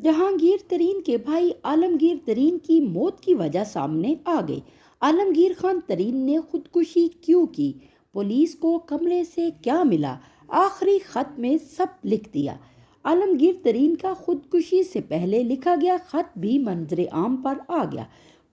جہانگیر ترین کے بھائی عالمگیر ترین کی موت کی وجہ سامنے آ گئی۔ عالمگیر خان ترین نے خودکشی کیوں کی؟ پولیس کو کمرے سے کیا ملا؟ آخری خط میں سب لکھ دیا۔ عالمگیر ترین کا خودکشی سے پہلے لکھا گیا خط بھی منظر عام پر آ گیا۔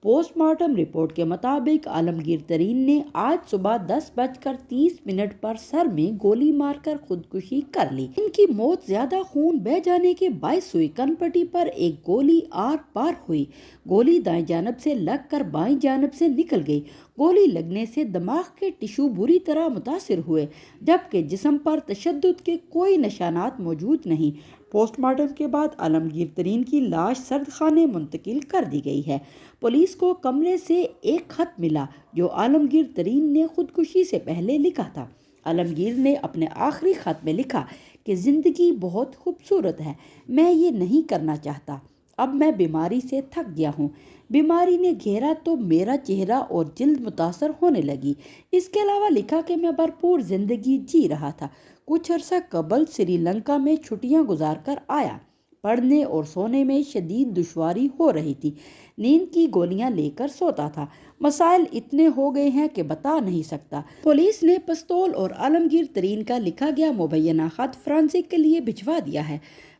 پوسٹ مارٹم رپورٹ کے مطابق عالمگیر ترین نے آج صبح 10:30 پر سر میں گولی مار کر خودکشی کر لی۔ ان کی موت زیادہ خون بہہ جانے کے باعث ہوئی۔ کن پٹی پر ایک گولی آر پار ہوئی۔ گولی دائیں جانب سے لگ کر بائیں جانب سے نکل گئی۔ گولی لگنے سے دماغ کے ٹشو بری طرح متاثر ہوئے، جبکہ جسم پر تشدد کے کوئی نشانات موجود نہیں۔ پوسٹ مارٹم کے بعد عالمگیر ترین کی لاش سرد خانے منتقل کر دی گئی ہے۔ پولیس کو کمرے سے ایک خط ملا جو عالمگیر ترین نے خودکشی سے پہلے لکھا تھا۔ عالمگیر نے اپنے آخری خط میں لکھا کہ زندگی بہت خوبصورت ہے، میں یہ نہیں کرنا چاہتا، اب میں بیماری سے تھک گیا ہوں۔ بیماری نے گھیرا تو میرا چہرہ اور جلد متاثر ہونے لگی۔ اس کے علاوہ لکھا کہ میں بھرپور زندگی جی رہا تھا۔ کچھ عرصہ قبل سری لنکا میں چھٹیاں گزار کر آیا۔ پڑھنے اور سونے میں شدید دشواری ہو رہی تھی۔ نیند کی گولیاں لے کر سوتا تھا۔ مسائل اتنے ہو گئے ہیں کہ بتا نہیں سکتا۔ پولیس نے پستول اور عالمگیر ترین کا لکھا گیا مبینہ خط فرانسک کے لیے بھجوا دیا ہے۔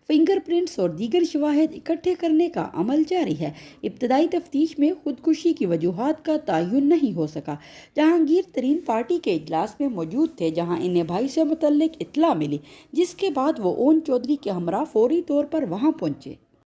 فنگر پرنٹس اور دیگر شواہد اکٹھے کرنے کا عمل جاری ہے۔ ابتدائی تفتیش میں خودکشی کی وجوہات کا تعین نہیں ہو سکا۔ جہانگیر ترین پارٹی کے اجلاس میں موجود تھے جہاں انہیں بھائی سے متعلق اطلاع ملی، جس کے بعد وہ اون چودھری کے ہمراہ فوری طور پر وہاں پہنچے۔